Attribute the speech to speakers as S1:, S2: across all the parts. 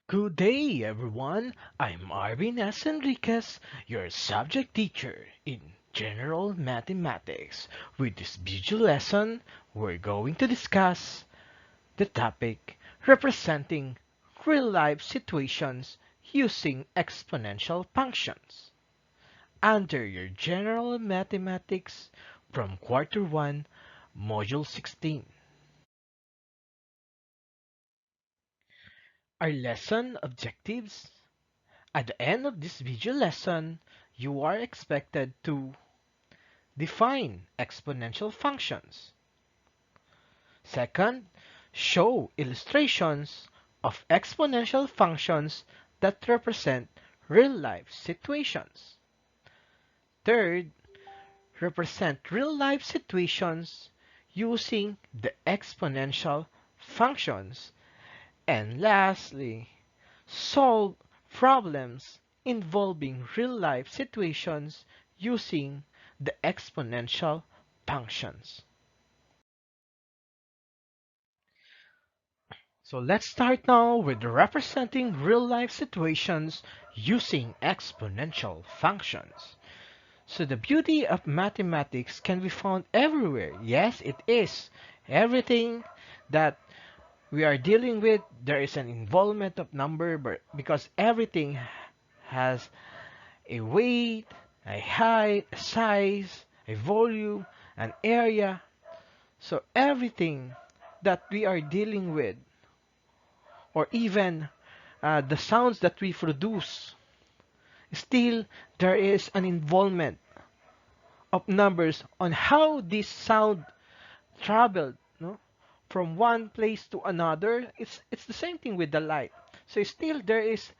S1: Good day, everyone. I'm Arvin S. Enriquez, your subject teacher in General Mathematics. With this video lesson, we're going to discuss the topic representing real-life situations using exponential functions. Under your General Mathematics from Quarter 1, Module 16. Our lesson objectives. At the end of this video lesson, you are expected to define exponential functions. Second, show illustrations of exponential functions that represent real-life situations. Third, represent real-life situations using the exponential functions. And lastly, solve problems involving real-life situations using the exponential functions. So let's start now with representing real-life situations using exponential functions. So the beauty of mathematics can be found everywhere. Yes, it is. Everything that we are dealing with, there is an involvement of number, but because everything has a weight, a height, a size, a volume, an area. So everything that we are dealing with, or even the sounds that we produce, still there is an involvement of numbers on how this sound traveled, no? From one place to another. It's the same thing with the light. So still there is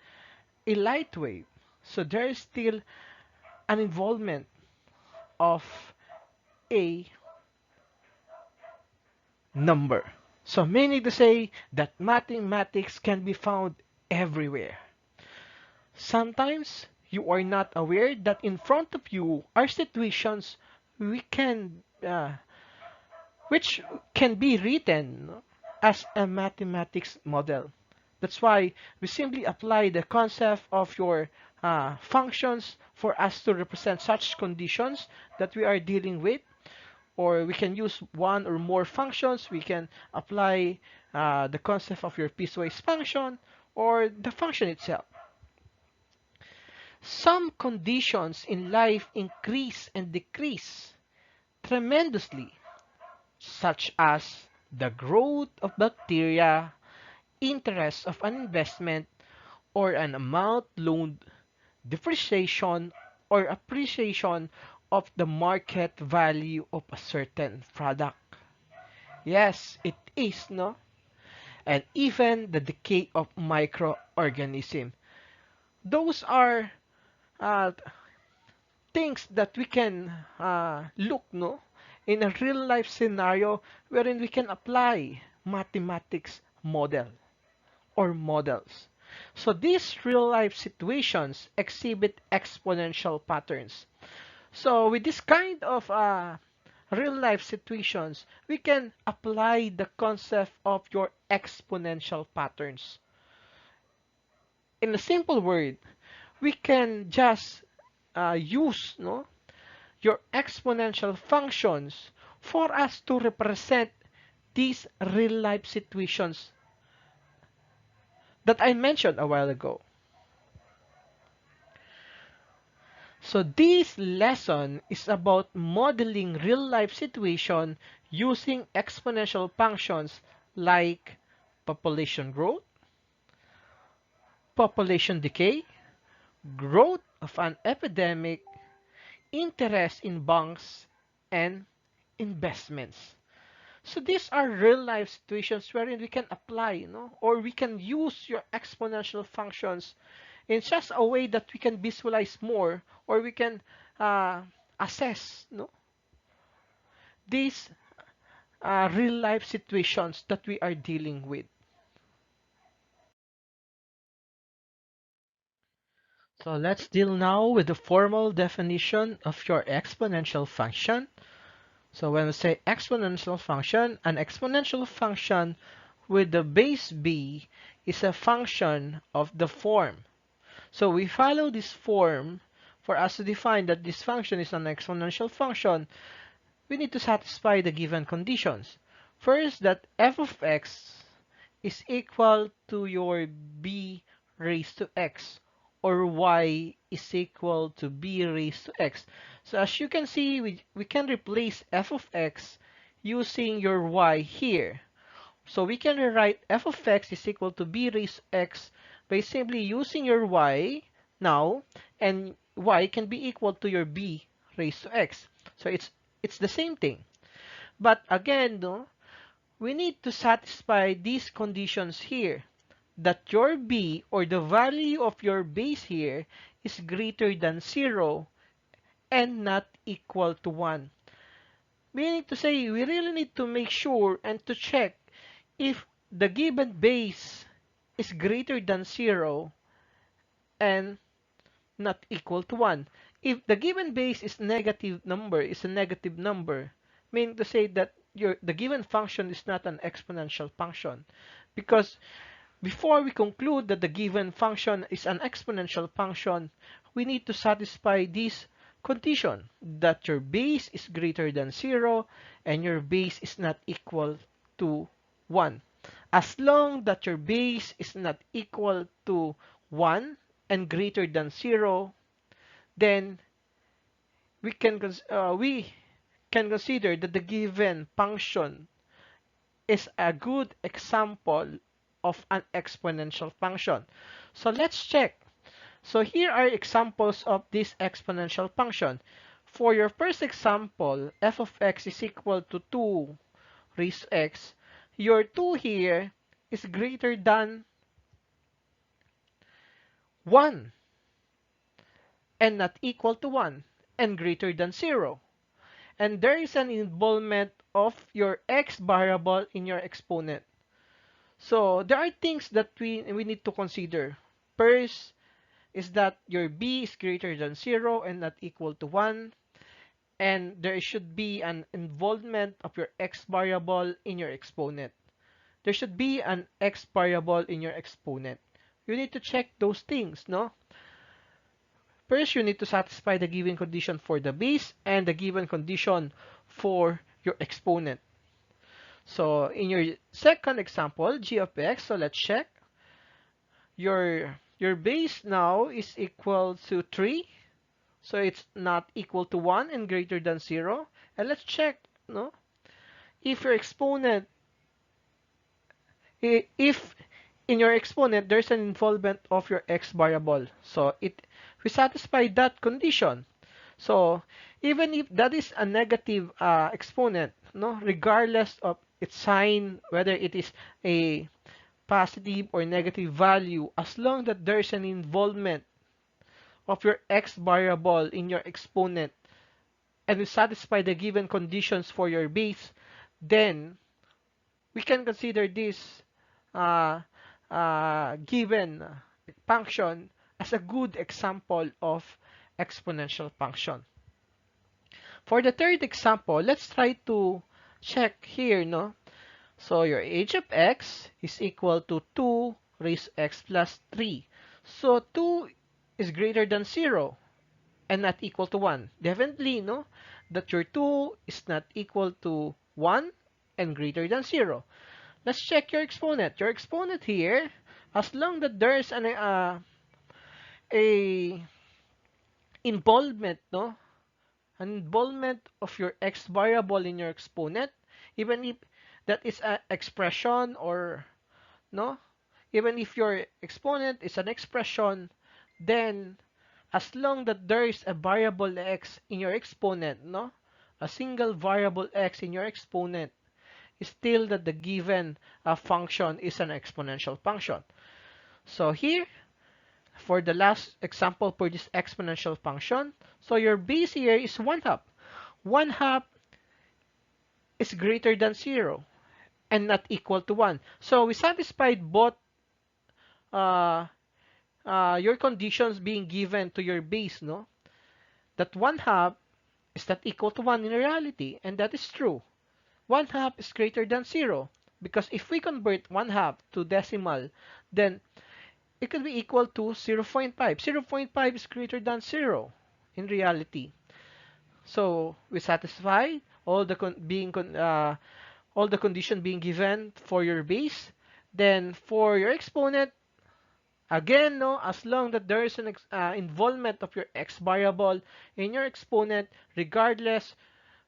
S1: a light wave. So there is still an involvement of a number. So meaning to say that mathematics can be found everywhere. Sometimes you are not aware that in front of you are situations we can which can be written as a mathematics model. That's why we simply apply the concept of your functions for us to represent such conditions that we are dealing with, or we can use one or more functions. We can apply the concept of your piecewise function or the function itself. Some conditions in life increase and decrease tremendously, such as the growth of bacteria, interest of an investment, or an amount loaned, depreciation or appreciation of the market value of a certain product. Yes, it is, no? And even the decay of microorganism. Those are uh, things that we can look, no, in a real life scenario wherein we can apply mathematics model or models. So these real life situations exhibit exponential patterns. So with this kind of real life situations, we can apply the concept of your exponential patterns. In a simple word, we can just use, no, your exponential functions for us to represent these real life situations that I mentioned a while ago. So this lesson is about modeling real life situation using exponential functions like population growth, population decay, growth of an epidemic, interest in banks, and investments. So these are real life situations wherein we can apply, or we can use your exponential functions in such a way that we can visualize more, or we can uh, assess, these real life situations that we are dealing with. So let's deal now with the formal definition of your exponential function. So when we say exponential function, an exponential function with the base b is a function of the form. So we follow this form. For us to define that this function is an exponential function, we need to satisfy the given conditions. First, that f of x is equal to your b raised to x, or y is equal to b raised to x. So as you can see, we can replace f of x using your y here. So we can rewrite f of x is equal to b raised to x by simply using your y now, and y can be equal to your b raised to x. So it's the same thing. But again, no, we need to satisfy these conditions here, that your b, or the value of your base here, is greater than 0 and not equal to 1. Meaning to say, we really need to make sure and to check if the given base is greater than 0 and not equal to 1. If the given base is negative number, is a negative number, meaning to say that the given function is not an exponential function. Because before we conclude that the given function is an exponential function, we need to satisfy this condition, that your base is greater than 0 and your base is not equal to 1. As long that your base is not equal to 1 and greater than 0, then we can consider that the given function is a good example of an exponential function. So let's check. So here are examples of this exponential function. For your first example, f of x is equal to 2 raised to x. Your 2 here is greater than 1 and not equal to 1 and greater than 0. And there is an involvement of your x variable in your exponent. So there are things that we need to consider. First is that your b is greater than 0 and not equal to 1. And there should be an involvement of your x variable in your exponent. There should be an x variable in your exponent. You need to check those things, no? First, you need to satisfy the given condition for the base and the given condition for your exponent. So in your second example, g of x, so let's check. Your base now is equal to 3. So it's not equal to 1 and greater than 0. And let's check, no? If your exponent, if in your exponent there's an involvement of your x variable, so we satisfy that condition. So even if that is a negative exponent, no, regardless of its sign, whether it is a positive or negative value, as long that there's an involvement of your x variable in your exponent and you satisfy the given conditions for your base, then we can consider this given function as a good example of exponential function. For the third example, let's try to check here, no? So your h of x is equal to 2 raised to x plus 3. So 2 is greater than 0 and not equal to 1. Definitely, no? That your 2 is not equal to 1 and greater than 0. Let's check your exponent. Your exponent here, as long that there's a involvement, no? An involvement of your x variable in your exponent, even if that is an expression or no, even if your exponent is an expression, then as long that there is a variable x in your exponent, no, a single variable x in your exponent, is still that the given function is an exponential function. So here, for the last example for this exponential function, so your base here is 1/2. 1/2 is greater than 0 and not equal to 1. So we satisfied both your conditions being given to your base, no? That 1/2 is not equal to 1 in reality, and that is true. 1/2 is greater than 0. Because if we convert 1/2 to decimal, then it could be equal to 0.5. 0.5 is greater than 0 in reality. So we satisfy all the all the condition being given for your base. Then for your exponent, again, no, as long that there is an involvement of your x variable in your exponent, regardless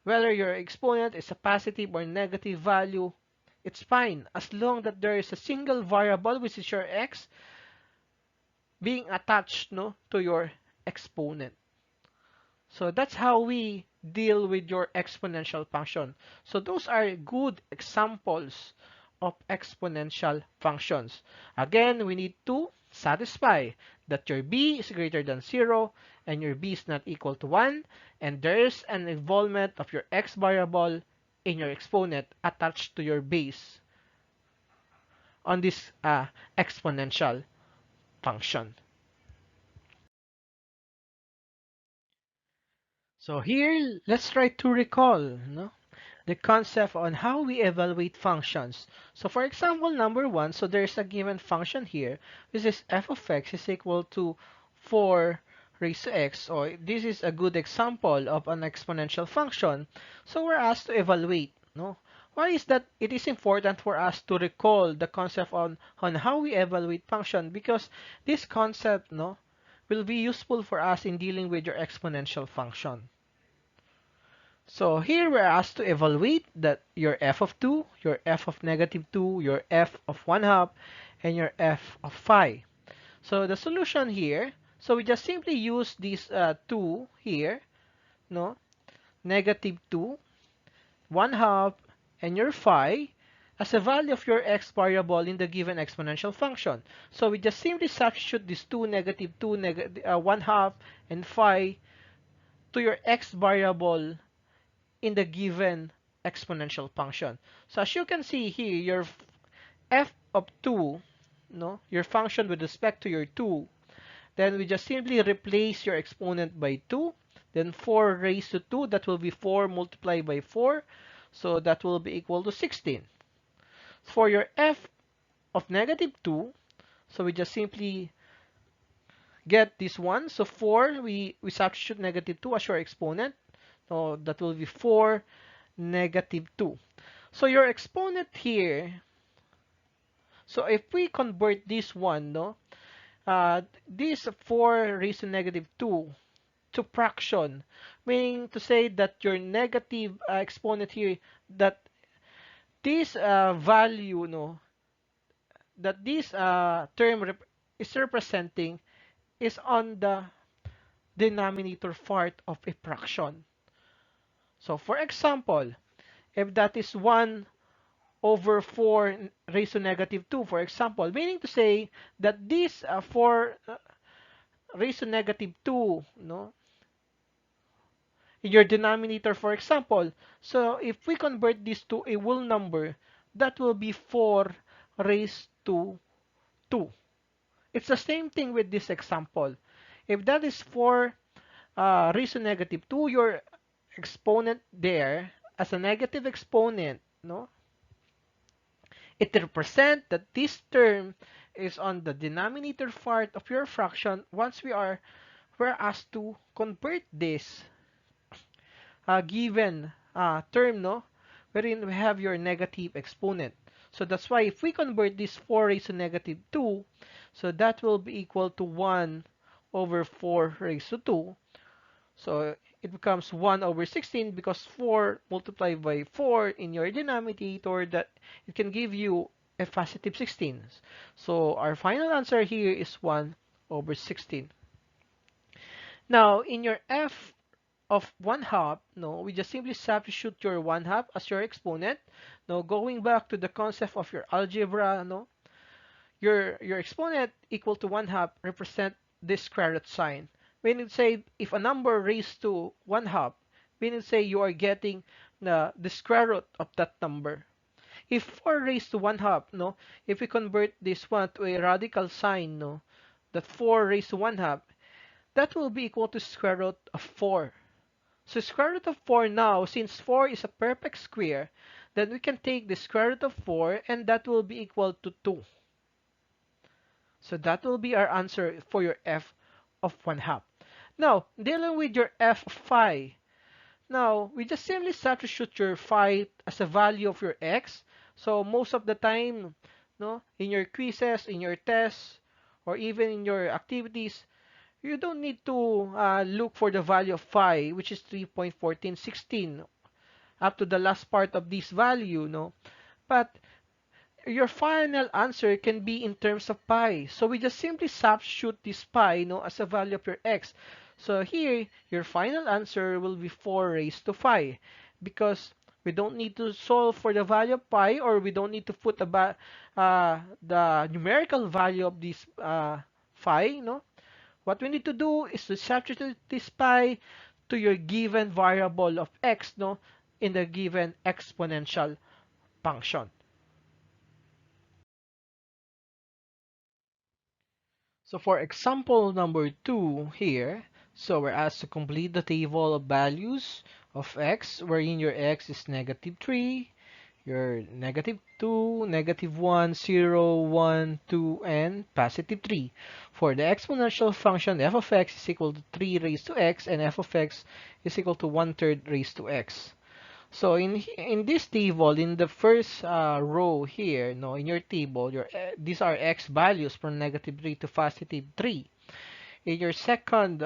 S1: whether your exponent is a positive or negative value, it's fine as long that there is a single variable, which is your x, being attached, no, to your exponent. So that's how we deal with your exponential function. So those are good examples of exponential functions. Again, we need to satisfy that your b is greater than 0 and your b is not equal to 1, and there is an involvement of your x variable in your exponent attached to your base on this exponential function. So here, let's try to recall, no, the concept on how we evaluate functions. So for example, number 1, so there's a given function here. This is f of x is equal to 4 raised to x. Or this is a good example of an exponential function. So we're asked to evaluate, no? Why is that it is important for us to recall the concept on how we evaluate function? Because this concept, no, will be useful for us in dealing with your exponential function. So here we're asked to evaluate that your f of 2, your f of negative 2, your f of 1/2, and your f of 5. So the solution here, so we just simply use these 2 here, no, negative 2, 1/2, and your 5 as a value of your x variable in the given exponential function. So we just simply substitute these 2, negative 2, 1/2, and 5 to your x variable in the given exponential function. So as you can see here, your f of 2, no, your function with respect to your 2, then we just simply replace your exponent by 2, then 4 raised to 2, that will be 4 multiplied by 4, so that will be equal to 16. For your f of negative 2, so we just simply get this one, so 4, we substitute negative 2 as your exponent, so that will be 4 negative 2. So your exponent here, so if we convert this one, no, this 4 raised to negative 2 to fraction, meaning to say that your negative exponent here, that this value, no, that this term is representing is on the denominator part of a fraction. So for example, if that is 1 over 4 raised to negative 2, for example, meaning to say that this 4 raised to negative 2, no, in your denominator, for example, so if we convert this to a whole number, that will be 4 raised to 2. It's the same thing with this example. If that is 4 raised to negative 2, your exponent there as a negative exponent, no, it represents that this term is on the denominator part of your fraction once we're asked to convert this given term, no, wherein we have your negative exponent. So that's why if we convert this 4 raised to negative 2, so that will be equal to 1 over 4 raised to 2. So it becomes 1 over 16 because 4 multiplied by 4 in your denominator, that it can give you a positive 16. So our final answer here is 1 over 16. Now, in your f of 1/2, no, we just simply substitute your 1/2 as your exponent. Now, going back to the concept of your algebra, no, your exponent equal to 1/2 represent this square root sign. When you say if a number raised to 1/2, when you say you are getting the square root of that number. If 4 raised to 1/2, no, if we convert this one to a radical sign, no, that 4 raised to 1/2, that will be equal to square root of 4. So square root of 4 now, since 4 is a perfect square, then we can take the square root of 4 and that will be equal to 2. So that will be our answer for your f of 1/2. Now, dealing with your f of phi. Now, we just simply substitute your phi as a value of your x. So most of the time, no, in your quizzes, in your tests, or even in your activities, you don't need to look for the value of phi, which is 3.1416, up to the last part of this value, no? But your final answer can be in terms of pi. So we just simply substitute this pi, no, as a value of your x. So here, your final answer will be 4 raised to 5 because we don't need to solve for the value of pi, or we don't need to put the numerical value of this phi, no? What we need to do is to substitute this pi to your given variable of x, no, in the given exponential function. So for example number 2 here, so we're asked to complete the table of values of x, wherein your x is -3, your -2, -1, 0, 1, 2, and +3. For the exponential function, f of x is equal to 3 raised to x, and f of x is equal to 1/3 raised to x. So in this table, in the first row here, no, in your table, these are x values from -3 to +3. In your second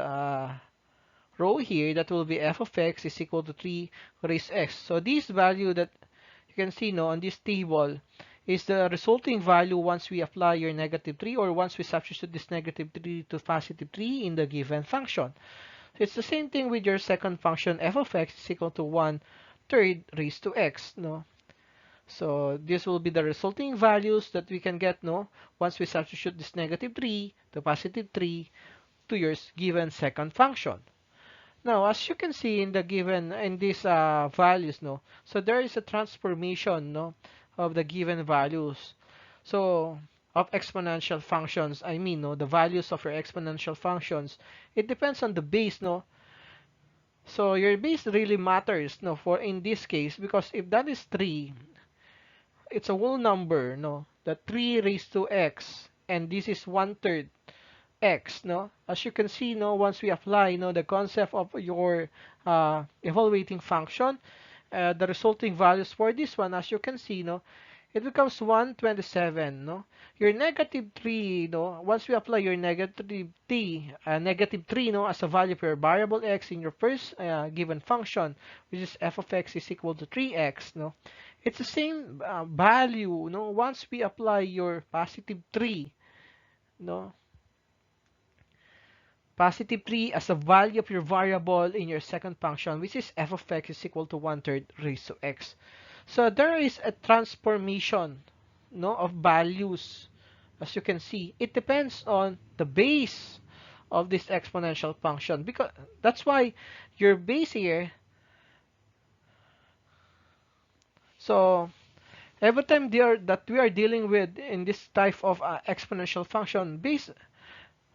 S1: row here, that will be f of x is equal to 3 raised to x. So this value that you can see, no, on this table is the resulting value once we apply your -3, or once we substitute this -3 to +3 in the given function. So it's the same thing with your second function, f of x is equal to 1/3 raised to x, no? So this will be the resulting values that we can get, no, once we substitute this -3 to +3 to your given second function. Now, as you can see in the given in these values, no, so there is a transformation, no, of the given values. So of exponential functions, I mean, no, the values of your exponential functions, it depends on the base, no. So your base really matters, no, for in this case, because if that is 3, it's a whole number, no, the 3 raised to x, and this is 1/3 x, no, as you can see, no, once we apply, no, the concept of your evaluating function, the resulting values for this one, as you can see, no, it becomes 127, no. Your -3, no, once we apply your -3, no, as a value for your variable x in your first given function, which is f of x is equal to 3x, no, it's the same value, no, once we apply your +3, no, +3 as a value of your variable in your second function, which is f of x is equal to 1/3 raised to x. So there is a transformation, no, of values. As you can see, it depends on the base of this exponential function, because that's why your base here. So every time that we are dealing with in this type of exponential function, base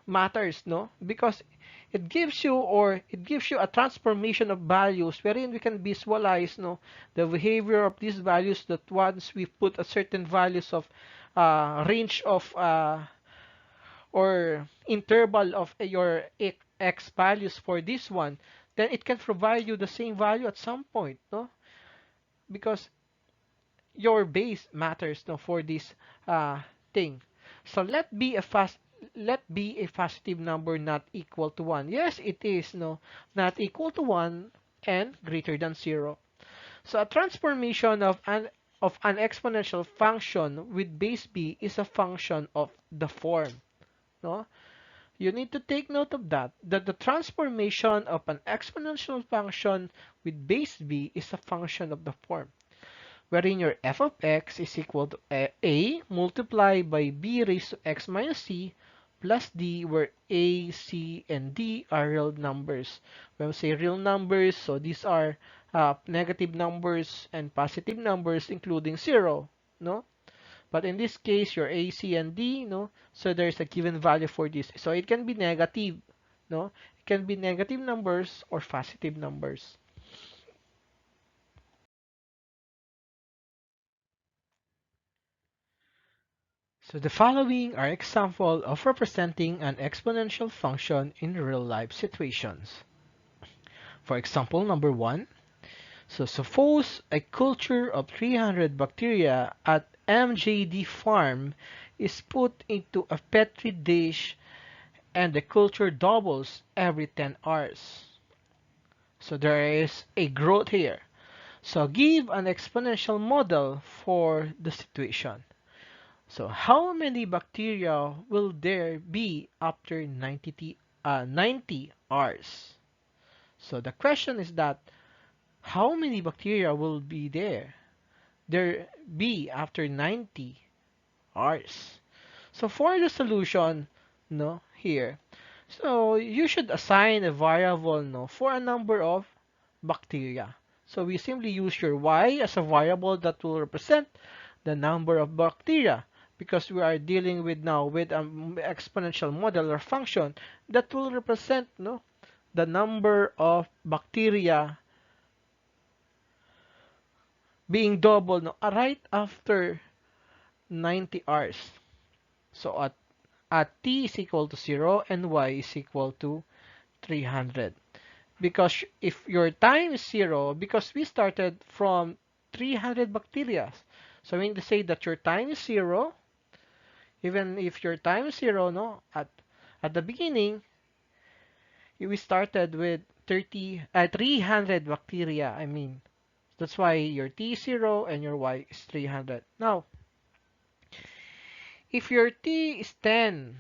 S1: matters, no, because it gives you a transformation of values wherein we can visualize, no, the behavior of these values, that once we put a certain values of range of or interval of your x values for this one, then it can provide you the same value at some point, no, because your base matters, no, for this thing. So let be a positive number not equal to 1. Yes, it is, no, not equal to 1 and greater than 0. So a transformation of an exponential function with base b is a function of the form, no? You need to take note of that the transformation of an exponential function with base b is a function of the form, wherein your f of x is equal to a multiplied by b raised to x minus c plus d, where a, c, and d are real numbers. When we say real numbers, so these are negative numbers and positive numbers, including 0, no? But in this case, your a, c, and d, no? So there's a given value for this. So it can be negative, no? It can be negative numbers or positive numbers. So the following are examples of representing an exponential function in real-life situations. For example, number 1. So suppose a culture of 300 bacteria at MJD farm is put into a petri dish and the culture doubles every 10 hours. So there is a growth here. So give an exponential model for the situation. So how many bacteria will there be after 90 hours? So the question is that how many bacteria will be there be after 90 hours? So for the solution, no, here, so you should assign a variable, no, for a number of bacteria. So we simply use your y as a variable that will represent the number of bacteria because we are dealing with now with an exponential model or function that will represent, no, the number of bacteria being doubled, no, right after 90 hours. So at t is equal to 0 and y is equal to 300. Because if your time is 0, because we started from 300 bacteria. So I mean to say that your time is 0, even if your time is 0, no, at the beginning, we started with 300 bacteria, I mean. That's why your t is 0 and your y is 300. Now, if your t is 10,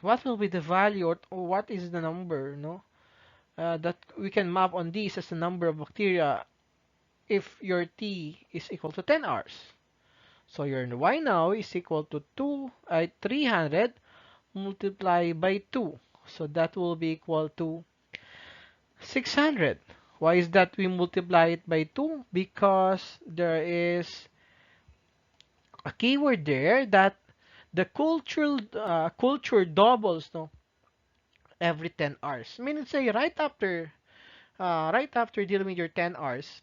S1: what will be the value or what is the number, no? That we can map on this as the number of bacteria if your t is equal to 10 hours. So your y now is equal to 300 multiplied by 2. So that will be equal to 600. Why is that we multiply it by 2? Because there is a keyword there that the culture doubles, no, every 10 hours. Meaning say right after dealing with your 10 hours,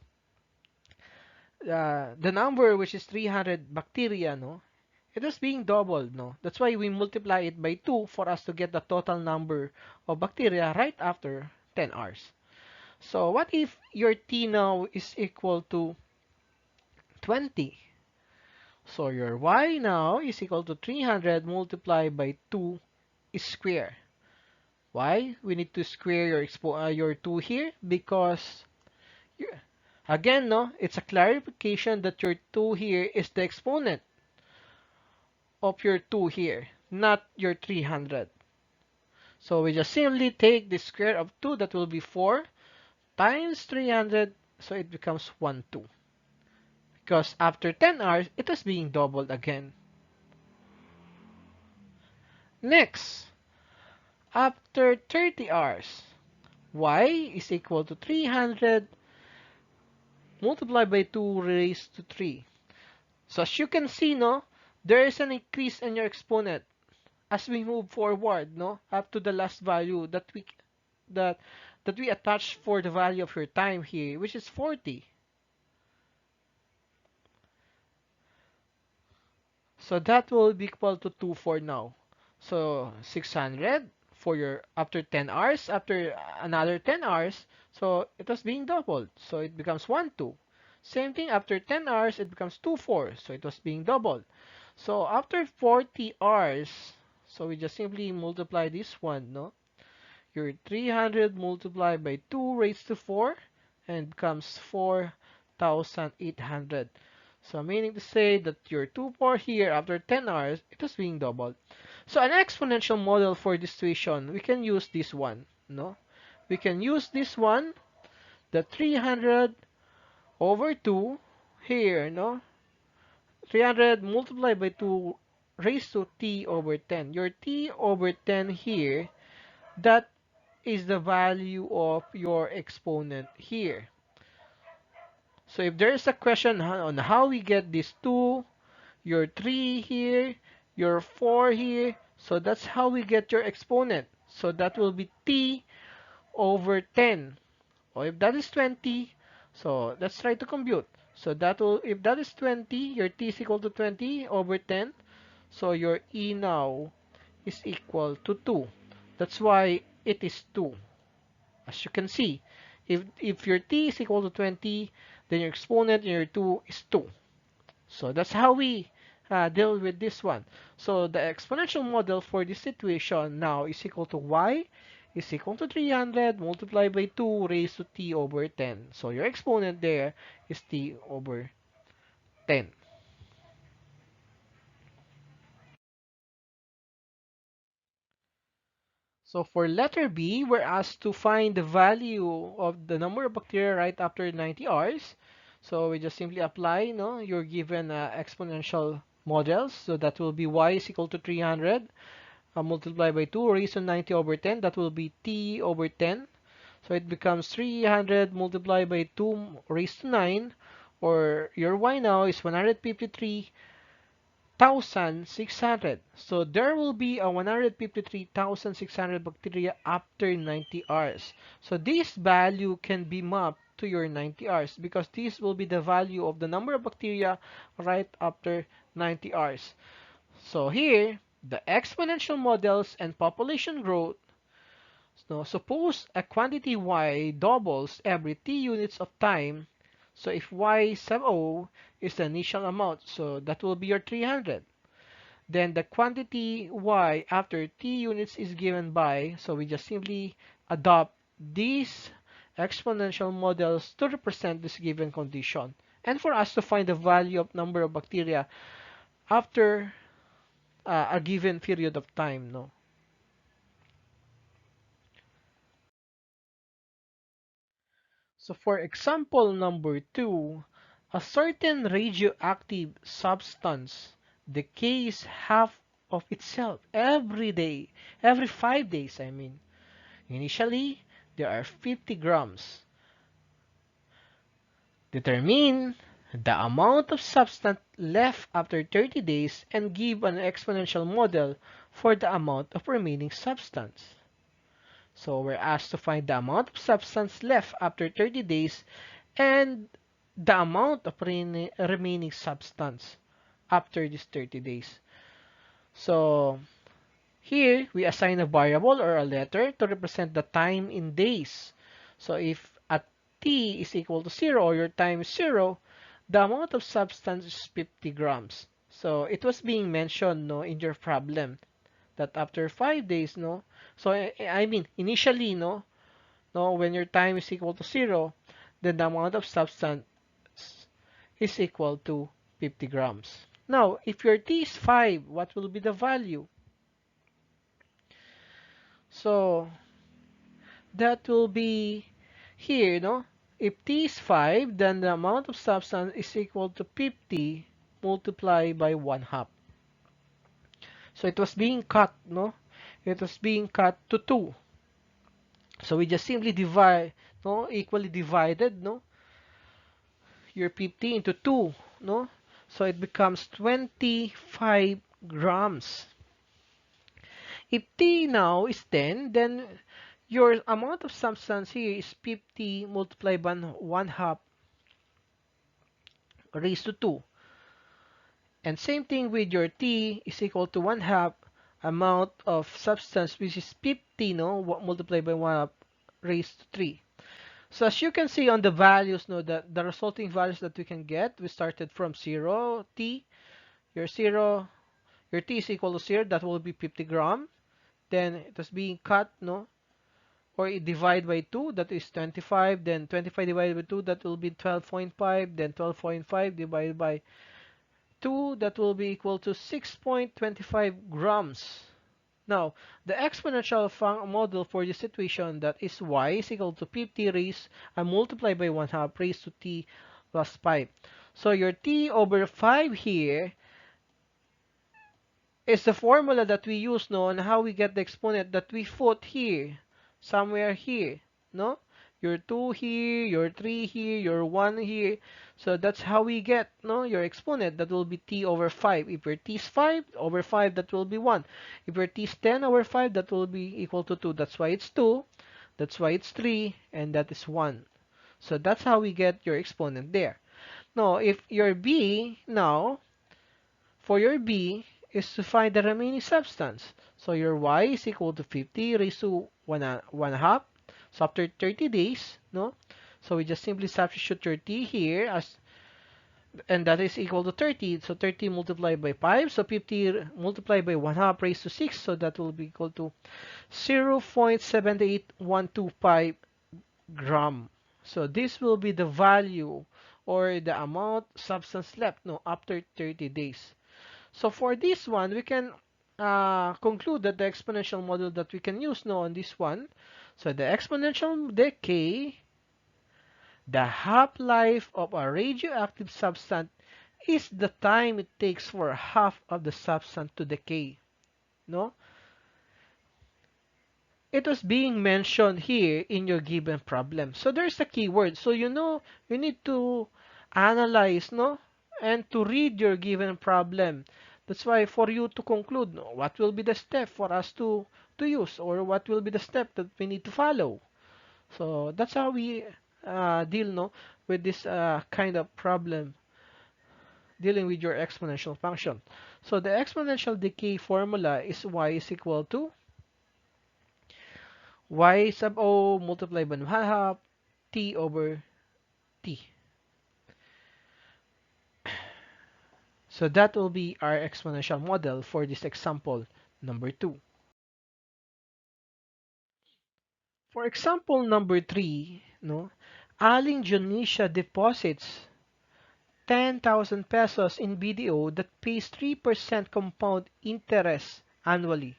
S1: the number which is 300 bacteria, no, it is being doubled, no. That's why we multiply it by 2 for us to get the total number of bacteria right after 10 hours. So what if your t now is equal to 20? So your y now is equal to 300 multiplied by 2 is square. Why? We need to square your 2 here because you, again, no, it's a clarification that your 2 here is the exponent of your 2 here, not your 300. So we just simply take the square of 2, that will be 4, times 300, so it becomes 1, 2. Because after 10 hours, it is being doubled again. Next, after 30 hours, y is equal to 300 multiplied by 2 raised to 3. So as you can see, no, there is an increase in your exponent as we move forward, no, up to the last value that that we attach for the value of your time here, which is 40. So that will be equal to 2 for now. So 600 for your after 10 hours, after another 10 hours, so it was being doubled. So it becomes 1, 2. Same thing after 10 hours, it becomes 2, 4. So it was being doubled. So after 40 hours, so we just simply multiply this one, no? Your 300 multiplied by 2 raised to 4 and becomes 4,800. So meaning to say that your 2 4 here after 10 hours, it is being doubled. So an exponential model for this situation, we can use this one, no? We can use this one, the 300 over 2 here, no? 300 multiplied by 2 raised to t over 10. Your t over 10 here, that is the value of your exponent here. So if there is a question on how we get this 2, your 3 here, your 4 here, so that's how we get your exponent. So that will be t over 10. Or if that is 20, so let's try to compute. So that will, if that is 20, your t is equal to 20 over 10. So your e now is equal to 2. That's why it is 2. As you can see, if your t is equal to 20, then your exponent in your 2 is 2. So that's how we deal with this one. So the exponential model for this situation now is equal to y is equal to 300 multiplied by 2 raised to t over 10. So your exponent there is t over 10. So for letter B, we're asked to find the value of the number of bacteria right after 90 hours. So we just simply apply, your given exponential models. So that will be y is equal to 300 multiplied by 2 raised to 90 over 10. That will be t over 10. So it becomes 300 multiplied by 2 raised to 9, or your y now is 153,600. So there will be a 153,600 bacteria after 90 hours. So this value can be mapped to your 90 hours because this will be the value of the number of bacteria right after 90 hours. So here, the exponential models and population growth. So suppose a quantity y doubles every t units of time. So if y sub o is the initial amount, so that will be your 300. Then the quantity y after t units is given by, so we just simply adopt these exponential models to represent this given condition. And for us to find the value of number of bacteria after a given period of time, no? So for example number 2, a certain radioactive substance decays half of itself every day, every 5 days, I mean. Initially, there are 50 grams. Determine the amount of substance left after 30 days and give an exponential model for the amount of remaining substance. So we're asked to find the amount of substance left after 30 days and the amount of remaining substance after these 30 days. So here we assign a variable or a letter to represent the time in days. So if at t is equal to 0 or your time is 0, the amount of substance is 50 grams. So it was being mentioned no, in your problem that after 5 days, no? So I mean, initially, no, when your time is equal to 0, then the amount of substance is equal to 50 grams. Now, if your t is 5, what will be the value? So, that will be here, no? If t is 5, then the amount of substance is equal to 50 multiplied by 1 half. So, it was being cut, no? It was being cut to 2. So we just simply divide, no, equally divided, no, your 50 into 2, no, so it becomes 25 grams. If T now is 10, then your amount of substance here is 50 multiplied by 1 half raised to 2. And same thing with your T is equal to 1 half amount of substance, which is 50, no, multiplied by 1 half raised to 3. So as you can see on the values, no, the resulting values that we can get, we started from 0, t, your 0, your t is equal to 0, that will be 50 gram. Then it was being cut, no, or it divide by 2, that is 25, then 25 divided by 2, that will be 12.5, then 12.5 divided by 2, that will be equal to 6.25 grams. Now, the exponential model for this situation, that is y is equal to 50 raised and multiplied by 1 half raised to t plus 5. So your t over 5 here is the formula that we use no, on how we get the exponent that we put here, somewhere here, no? Your 2 here, your 3 here, your 1 here. So that's how we get no your exponent. That will be t over 5. If your t is 5 over 5, that will be 1. If your t is 10 over 5, that will be equal to 2. That's why it's 2. That's why it's 3. And that is 1. So that's how we get your exponent there. Now, if your b, now, for your b, is to find the remaining substance. So your y is equal to 50 raised to 1 half. So after 30 days, no? So we just simply substitute 30 here as, and that is equal to 30. So 30 multiplied by 5. So 50 multiplied by 1 half raised to 6. So that will be equal to 0.78125 gram. So this will be the value or the amount substance left, no, after 30 days. So for this one, we can conclude that the exponential model that we can use now on this one. So the exponential decay, the half-life of a radioactive substance is the time it takes for half of the substance to decay. No? It was being mentioned here in your given problem. So there's a keyword. So you know you need to analyze, no? And to read your given problem. That's why for you to conclude, no, what will be the step for us to use, or what will be the step that we need to follow. So that's how we deal, no, with this kind of problem dealing with your exponential function. So the exponential decay formula is y is equal to y sub o multiplied by 1 half t over t. So that will be our exponential model for this example number 2. For example number 3, no, Aling Janisha deposits 10,000 pesos in BDO that pays 3% compound interest annually.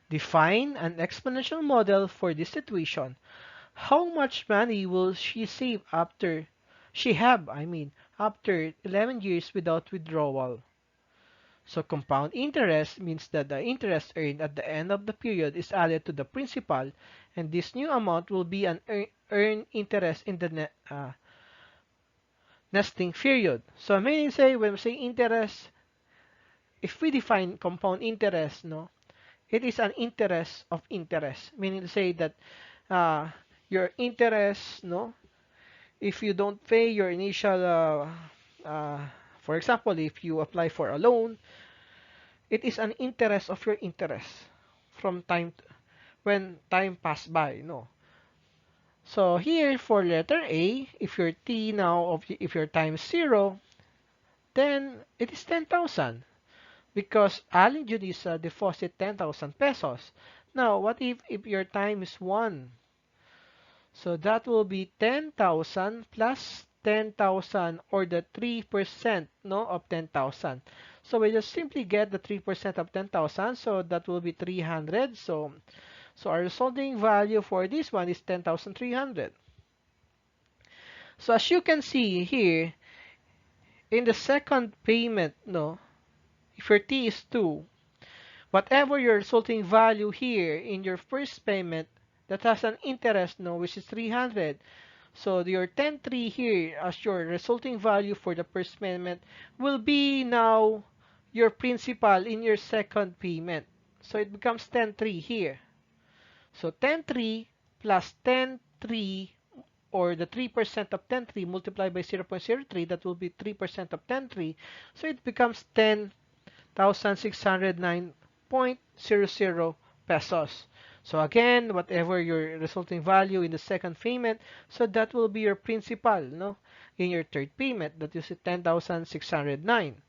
S1: Define an exponential model for this situation. How much money will she save after after 11 years without withdrawal? So compound interest means that the interest earned at the end of the period is added to the principal, and this new amount will be an earned interest in the nesting period. So meaning say when we say interest, if we define compound interest, no, it is an interest of interest, meaning to say that uh, your interest, no, if you don't pay your initial, for example, if you apply for a loan, it is an interest of your interest from when time pass by, no. So here for letter A, if your t now if your time is 0, then it is 10,000 because Aling Junisa deposit 10,000 pesos. Now, what if your time is 1? So that will be 10,000 plus 10,000 or the 3%, no, of 10,000. So we just simply get the 3% of 10,000. So that will be 300. So our resulting value for this one is 10,300. So as you can see here, in the second payment, no, if your T is 2, whatever your resulting value here in your first payment, that has an interest, no, which is 300. So your 10,3 here as your resulting value for the first payment will be now your principal in your second payment. So it becomes 10,3 here. So 10,3 plus 10,3 or the 3% of 10,3 multiplied by 0.03, that will be 3% of 10,3. So it becomes 10,609.00 pesos. So again, whatever your resulting value in the second payment, so that will be your principal, no, in your third payment, that is 10,609.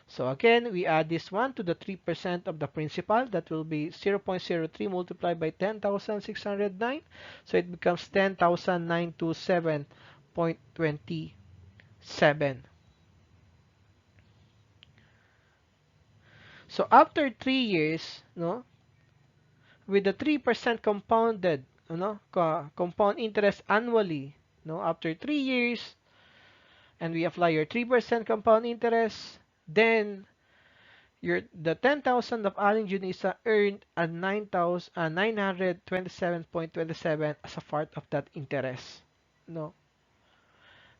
S1: So again, we add this one to the 3% of the principal. That will be 0.03 multiplied by 10,609. So it becomes 10,927.27. So after 3 years, no, with the 3% compounded, compound interest annually, no, after 3 years, and we apply your 3% compound interest, then the 10,000 of Aling Junisa earned a 927.27 as a part of that interest. No.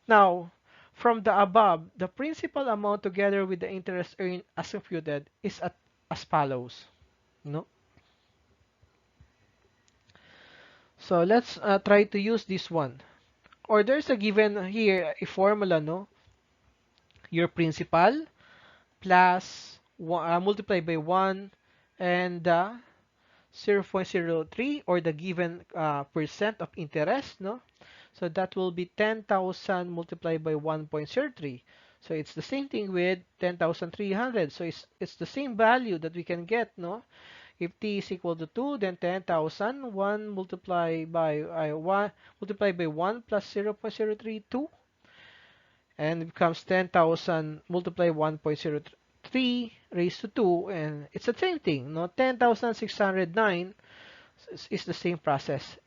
S1: Now, from the above, the principal amount together with the interest earned as computed is as follows. No. So let's try to use this one. Or there's a given here a formula, no? Your principal plus multiply by 1 and 0.03, or the given percent of interest, no? So that will be 10,000 multiplied by 1.03. So it's the same thing with 10,300. So it's the same value that we can get, no? If t is equal to 2, then 10,000, 1 multiplied by 1 multiplied by 1 plus 0.032, and it becomes 10,000 multiplied 1.03 raised to 2, and it's the same thing, no? 10,609 is the same process,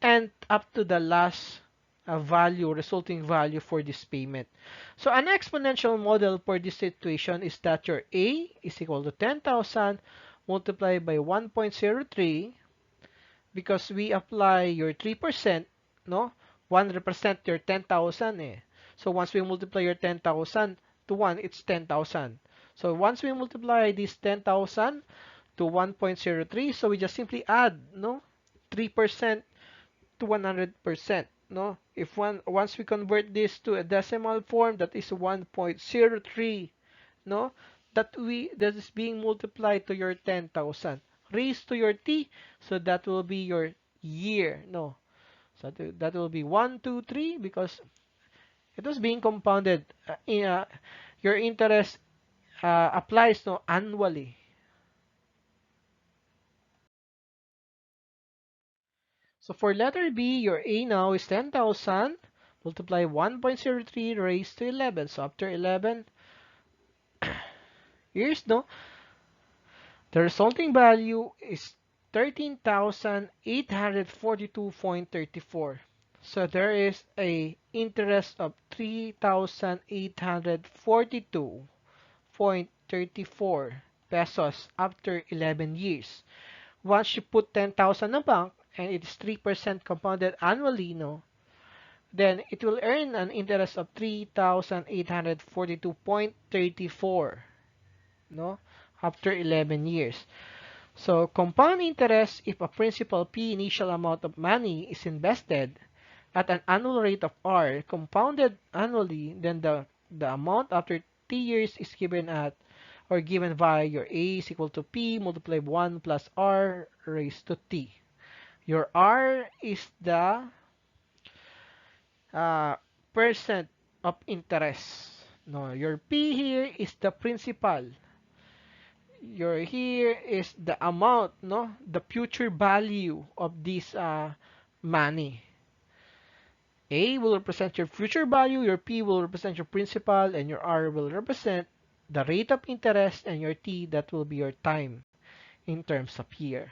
S1: and up to the last resulting value for this payment. So an exponential model for this situation is that your A is equal to 10,000 multiplied by 1.03, because we apply your 3%, no? 1 represent your 10,000, eh. So once we multiply your 10,000 to 1, it's 10,000. So once we multiply this 10,000 to 1.03, so we just simply add, no? 3% to 100%, no? If once we convert this to a decimal form, that is 1.03, no? That is being multiplied to your 10,000 raised to your t, so that will be your year, no? So that will be 1, 2, 3, because it was being compounded. Your interest applies, no, annually. So for letter B, your A now is 10,000 multiply 1.03 raised to 11. So after 11 years, no, the resulting value is 13,842.34. So there is a interest of 3,842.34 pesos after 11 years. Once you put 10,000 in a bank and it is 3% compounded annually, no, then it will earn an interest of 3,842.34, no, after 11 years. So compound interest, if a principal P initial amount of money is invested at an annual rate of R compounded annually, then the amount after T years is given at, or given via your A is equal to P multiplied 1 plus R raised to T. Your R is the uh, percent of interest. No, your P here is the principal. Your here is the amount, no, the future value of this money. A will represent your future value, your P will represent your principal, and your R will represent the rate of interest, and your T, that will be your time in terms of year.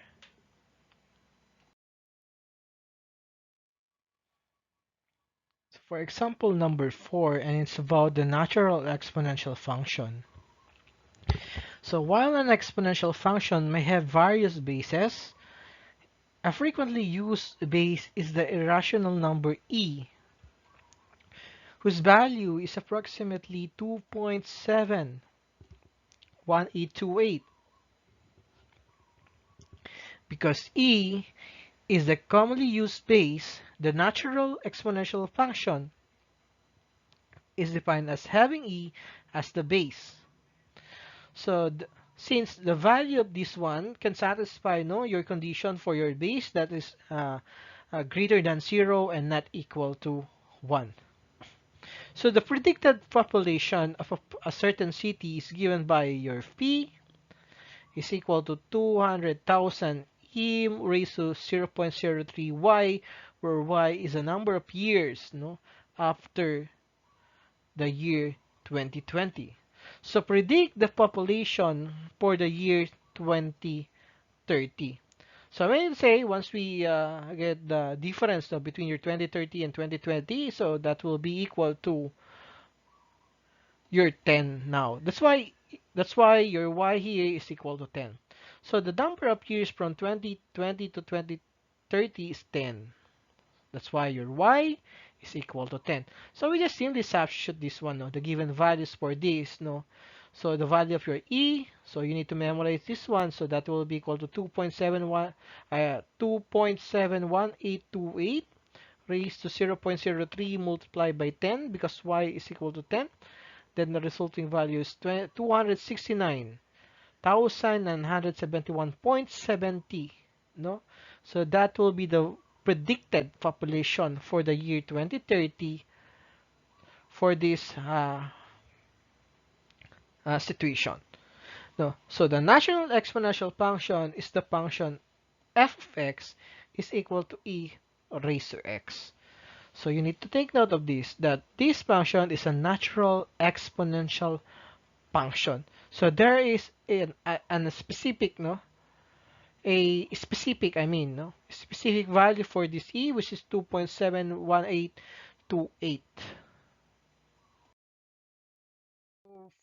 S1: So for example number 4, and it's about the natural exponential function. So while an exponential function may have various bases, a frequently used base is the irrational number e, whose value is approximately 2.71828. Because e is the commonly used base, the natural exponential function is defined as having e as the base. So since the value of this one can satisfy, no, your condition for your base, that is greater than 0 and not equal to 1. So the predicted population of a certain city is given by your P is equal to 200,000 E raised to 0.03 Y, where Y is a number of years, no, after the year 2020. So predict the population for the year 2030. So I mean, say once we get the difference, no, between your 2030 and 2020, so that will be equal to your 10 now. That's why your Y here is equal to 10. So the number of years from 2020 to 2030 is 10. That's why your Y is equal to 10. So we just simply substitute this one, no, the given values for this, no. So the value of your E, so you need to memorize this one, so that will be equal to 2.71828 raised to 0.03 multiplied by 10, because Y is equal to 10. Then the resulting value is 269 1,971.70, no? So that will be the predicted population for the year 2030 for this situation. No, so the natural exponential function is the function f of x is equal to e raised to x. So you need to take note of this, that this function is a natural exponential function. So there is an specific, no, a specific, I mean, no, specific value for this e, which is 2.71828.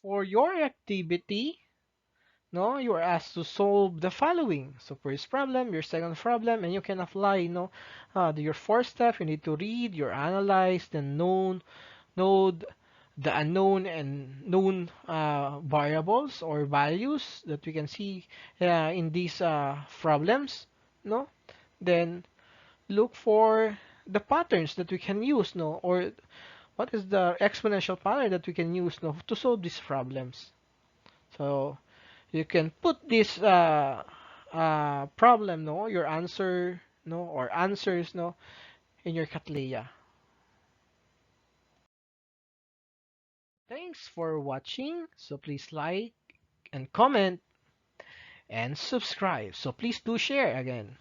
S1: For your activity, no, you are asked to solve the following. So first problem, your second problem, and you can apply, your fourth step. You need to read, you analyze the node, the unknown and known variables or values that we can see in these problems, no? Then look for the patterns that we can use, no? Or what is the exponential pattern that we can use, no, to solve these problems. So you can put this problem, no, your answer, no, or answers, no, in your Katleya. Thanks for watching. So please like and comment and subscribe. So please do share again.